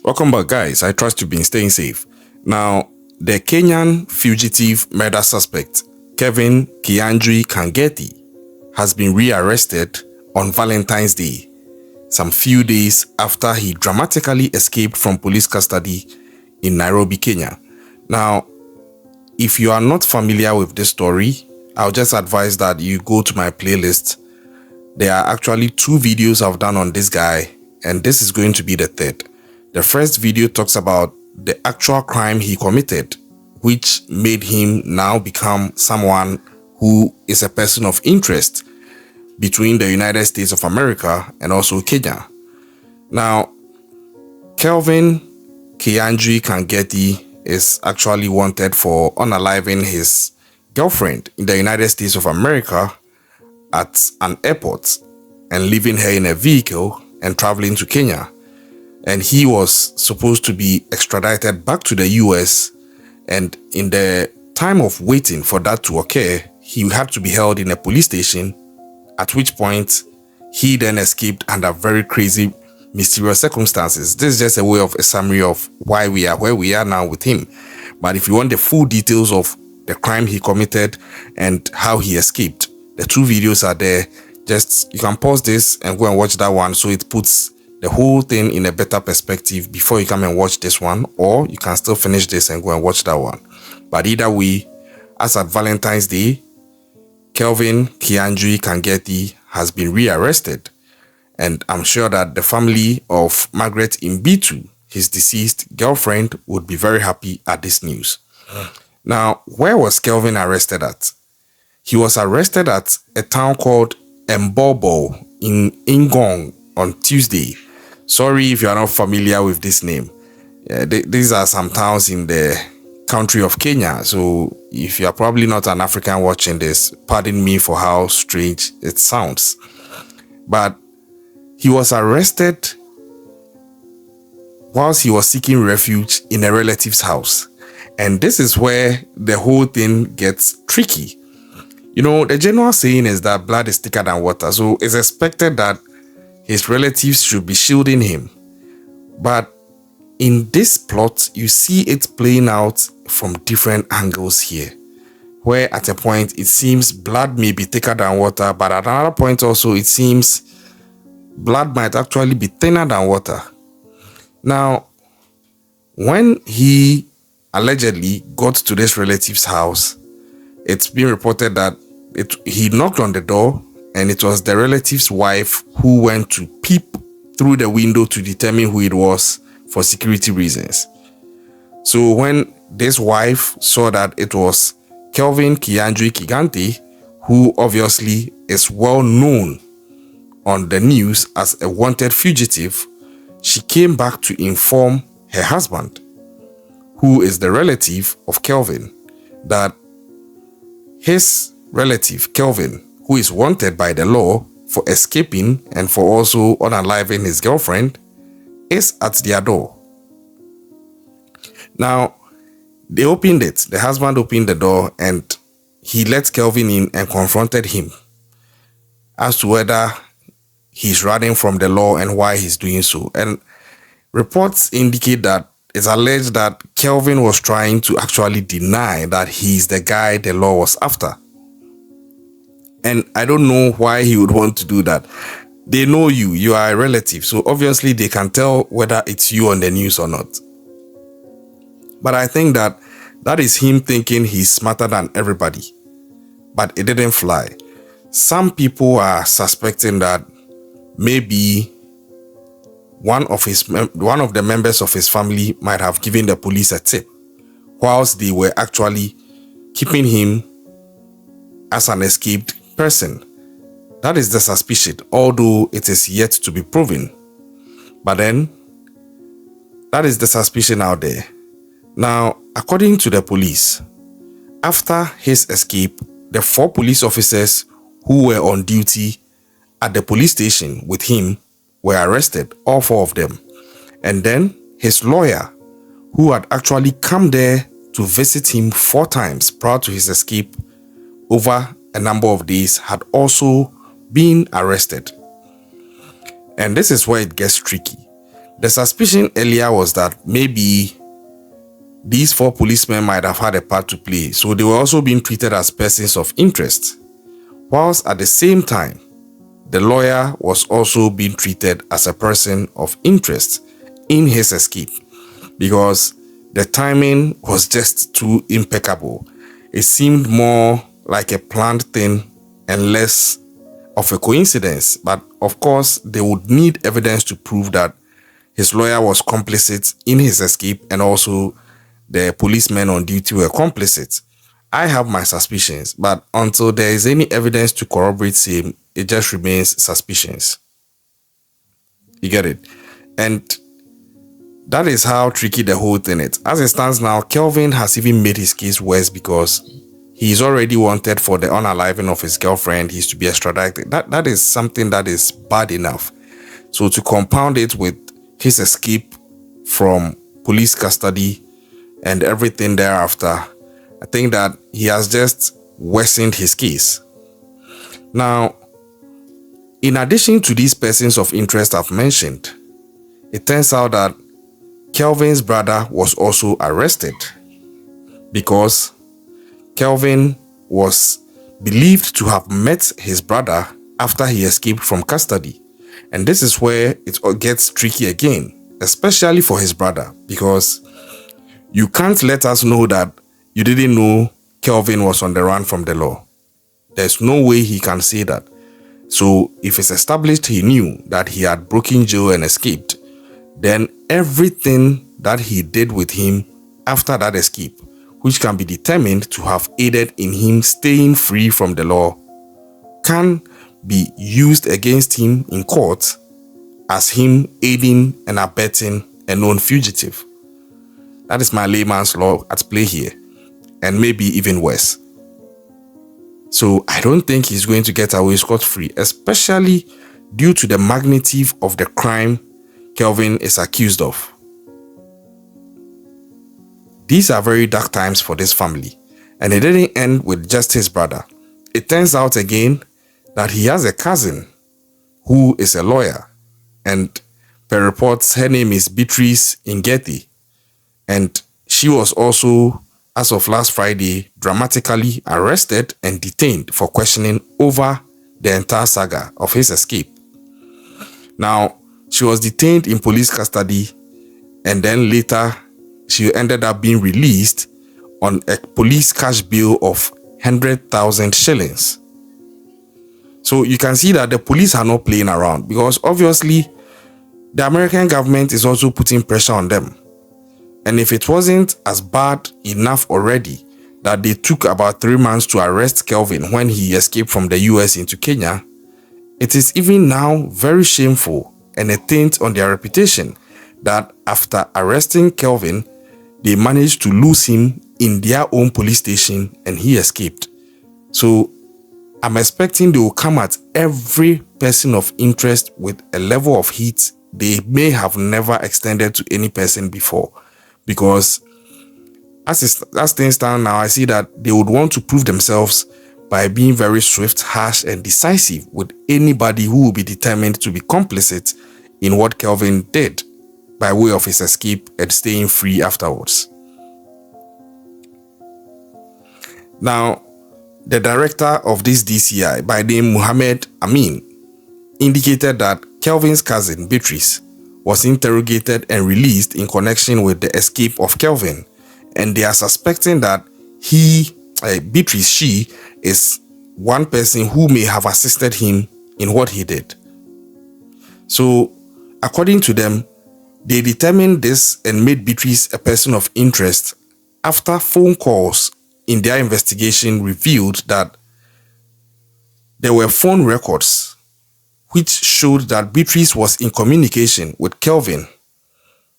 Welcome back, guys. I trust you've been staying safe. Now, the Kenyan fugitive murder suspect, Kevin Kiyanjui Kangethe, has been rearrested on Valentine's Day, some few days after he dramatically escaped from police custody in Nairobi, Kenya. Now, if you are not familiar with this story, I'll just advise that you go to my playlist. There are actually 2 videos I've done on this guy, and this is going to be the third. The first video talks about the actual crime he committed, which made him now become someone who is a person of interest between the United States of America and also Kenya. Now, Kelvin Kiyanjui Kangethe is actually wanted for unaliving his girlfriend in the United States of America at an airport and leaving her in a vehicle and traveling to Kenya. And he was supposed to be extradited back to the US, and in the time of waiting for that to occur, he had to be held in a police station, at which point he then escaped under very crazy, mysterious circumstances. This is just a summary of why we are where we are now with him. But if you want the full details of the crime he committed and how he escaped, the 2 videos are there. You can pause this and go and watch that one, so it puts the whole thing in a better perspective before you come and watch this one, or you can still finish this and go and watch that one. But either way, as at Valentine's Day, Kelvin Kiyanjui Kangethe has been rearrested, and I'm sure that the family of Margaret Imbitu, his deceased girlfriend, would be very happy at this news. Now, where was Kelvin arrested at? He was arrested at a town called Mbobo in Ngong on Tuesday. Sorry if you are not familiar with this name. These are some towns in the country of Kenya. So if you are probably not an African watching this, pardon me for how strange it sounds. But he was arrested whilst he was seeking refuge in a relative's house. And this is where the whole thing gets tricky. You know, the general saying is that blood is thicker than water. So it's expected that his relatives should be shielding him. But in this plot, you see it playing out from different angles here, where at a point it seems blood may be thicker than water, but at another point also it seems blood might actually be thinner than water. Now, when he allegedly got to this relative's house, it's been reported that he knocked on the door, and it was the relative's wife who went to peep through the window to determine who it was for security reasons. So when this wife saw that it was Kelvin Kiyanjui Kangethe, who obviously is well known on the news as a wanted fugitive, she came back to inform her husband, who is the relative of Kelvin, that his relative, Kelvin, who is wanted by the law for escaping and for also unaliving his girlfriend, is at their door. Now, they opened it. The husband opened the door and he let Kelvin in and confronted him as to whether he's running from the law and why he's doing so. And reports indicate that it's alleged that Kelvin was trying to actually deny that he's the guy the law was after. And I don't know why he would want to do that. They know you are a relative, so obviously they can tell whether it's you on the news or not. But I think that is him thinking he's smarter than everybody. But it didn't fly. Some people are suspecting that maybe one of the members of his family might have given the police a tip, whilst they were actually keeping him as an escaped person. That is the suspicion, although it is yet to be proven. But then, that is the suspicion out there. Now, according to the police, after his escape, the 4 police officers who were on duty at the police station with him were arrested, all 4 of them. And then his lawyer, who had actually come there to visit him 4 times prior to his escape over a number of days, had also been arrested. And this is where it gets tricky, The suspicion earlier was that maybe these 4 policemen might have had a part to play, so they were also being treated as persons of interest, whilst at the same time, the lawyer was also being treated as a person of interest in his escape, because the timing was just too impeccable. It seemed more like a planned thing and less of a coincidence. But of course, they would need evidence to prove that his lawyer was complicit in his escape, and also the policemen on duty were complicit. I have my suspicions, but until there is any evidence to corroborate same, it just remains suspicions. You get it? And that is how tricky the whole thing is. As it stands now, Kelvin has even made his case worse, because he is already wanted for the unaliving of his girlfriend. He's to be extradited. That is something that is bad enough. So to compound it with his escape from police custody and everything thereafter, I think that he has just worsened his case. Now, in addition to these persons of interest I've mentioned, it turns out that Kelvin's brother was also arrested, because Kelvin was believed to have met his brother after he escaped from custody. And this is where it gets tricky again, especially for his brother, because you can't let us know that you didn't know Kelvin was on the run from the law. There's no way he can say that. So if it's established he knew that he had broken jail and escaped, then everything that he did with him after that escape, which can be determined to have aided in him staying free from the law, can be used against him in court as him aiding and abetting a known fugitive. That is my layman's law at play here, and maybe even worse. So I don't think he's going to get away scot-free, especially due to the magnitude of the crime Kelvin is accused of. These are very dark times for this family, and it didn't end with just his brother. It turns out again that he has a cousin who is a lawyer, and per reports her name is Beatrice Kangethe, and she was also, as of last Friday, dramatically arrested and detained for questioning over the entire saga of his escape. Now, she was detained in police custody, and then later she ended up being released on a police cash bail of 100,000 shillings. So you can see that the police are not playing around, because obviously the American government is also putting pressure on them. And if it wasn't as bad enough already that they took about 3 months to arrest Kelvin when he escaped from the US into Kenya, it is even now very shameful and a taint on their reputation that after arresting Kelvin, they managed to lose him in their own police station and he escaped. So I'm expecting they will come at every person of interest with a level of heat they may have never extended to any person before. Because as things stand now, I see that they would want to prove themselves by being very swift, harsh, and decisive with anybody who will be determined to be complicit in what Kelvin did by way of his escape and staying free afterwards. Now, the director of this DCI, by name Muhammad Amin, indicated that Kelvin's cousin, Beatrice, was interrogated and released in connection with the escape of Kelvin, and they are suspecting that Beatrice, she is one person who may have assisted him in what he did. So, according to them, they determined this and made Beatrice a person of interest after phone calls in their investigation revealed that there were phone records which showed that Beatrice was in communication with Kelvin,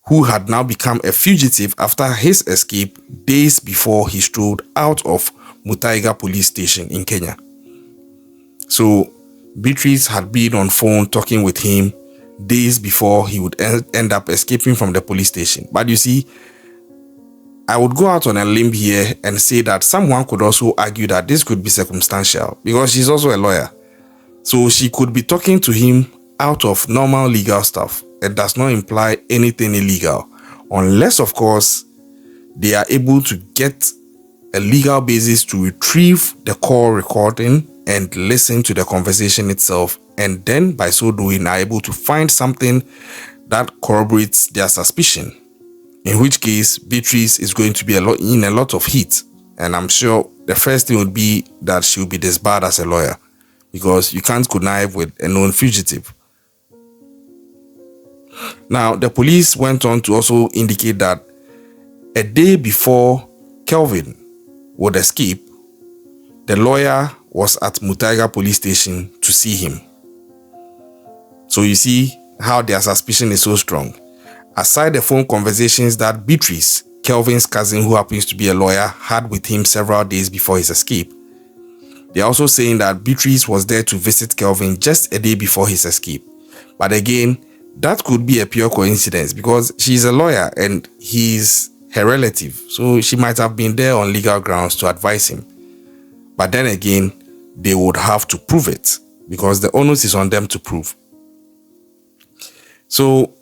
who had now become a fugitive after his escape days before he strolled out of Muthaiga Police Station in Kenya. So Beatrice had been on phone talking with him days before he would end up escaping from the police station. But you see, I would go out on a limb here and say that someone could also argue that this could be circumstantial, because she's also a lawyer. So she could be talking to him out of normal legal stuff, it does not imply anything illegal, unless, of course, they are able to get a legal basis to retrieve the call recording and listen to the conversation itself, and then by so doing are able to find something that corroborates their suspicion, in which case Beatrice is going to be in a lot of heat. And I'm sure the first thing would be that she will be disbarred as a lawyer, because you can't connive with a known fugitive. Now, the police went on to also indicate that a day before Kelvin would escape, the lawyer was at Muthaiga Police Station to see him. So you see how their suspicion is so strong. Aside the phone conversations that Beatrice, Kelvin's cousin, who happens to be a lawyer, had with him several days before his escape, they are also saying that Beatrice was there to visit Kelvin just a day before his escape. But again, that could be a pure coincidence, because she's a lawyer and he's her relative, so she might have been there on legal grounds to advise him. But then again, they would have to prove it, because the onus is on them to prove. So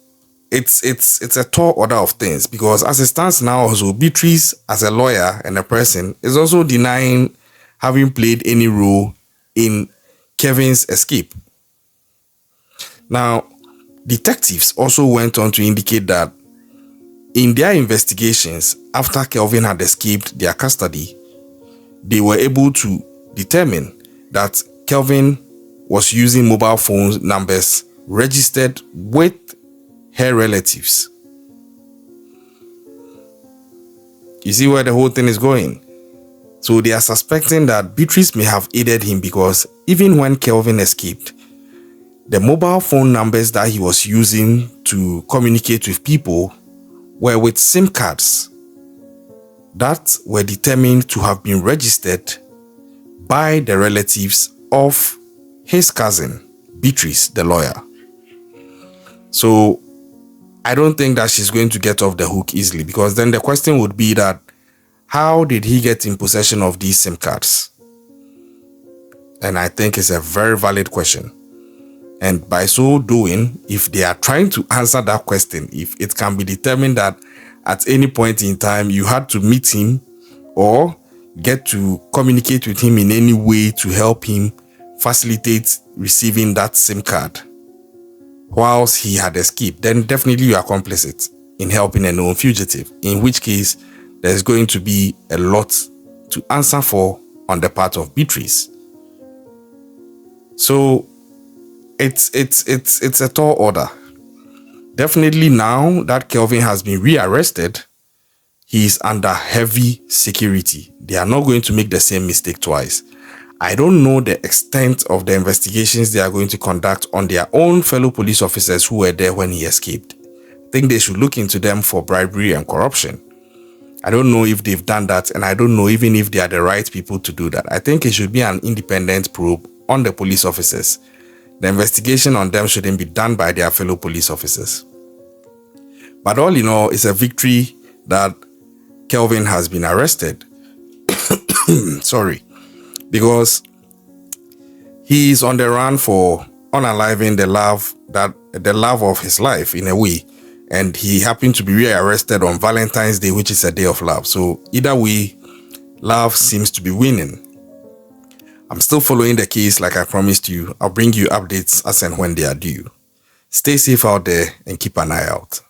it's a tall order of things, because as it stands now, also Beatrice, as a lawyer and a person, is also denying having played any role in Kevin's escape. Now, detectives also went on to indicate that in their investigations after Kelvin had escaped their custody, they were able to determine that Kelvin was using mobile phone numbers registered with her relatives. You see where the whole thing is going? So they are suspecting that Beatrice may have aided him, because even when Kelvin escaped, the mobile phone numbers that he was using to communicate with people were with SIM cards that were determined to have been registered by the relatives of his cousin, Beatrice, the lawyer. So I don't think that she's going to get off the hook easily, because then the question would be that how did he get in possession of these SIM cards? And I think it's a very valid question. And by so doing, if they are trying to answer that question, if it can be determined that at any point in time you had to meet him or get to communicate with him in any way to help him facilitate receiving that SIM card whilst he had escaped, then definitely you are complicit in helping a known fugitive, in which case there's going to be a lot to answer for on the part of Beatrice. So it's a tall order. Definitely now that Kelvin has been rearrested, he is under heavy security. They are not going to make the same mistake twice. I don't know the extent of the investigations they are going to conduct on their own fellow police officers who were there when he escaped. I think they should look into them for bribery and corruption. I don't know if they've done that, and I don't know even if they are the right people to do that. I think it should be an independent probe on the police officers. The investigation on them shouldn't be done by their fellow police officers. But all in all, it's a victory that Kelvin has been arrested. Sorry. Because he is on the run for unaliving the love of his life in a way. And he happened to be rearrested on Valentine's Day, which is a day of love. So either way, love seems to be winning. I'm still following the case like I promised you. I'll bring you updates as and when they are due. Stay safe out there and keep an eye out.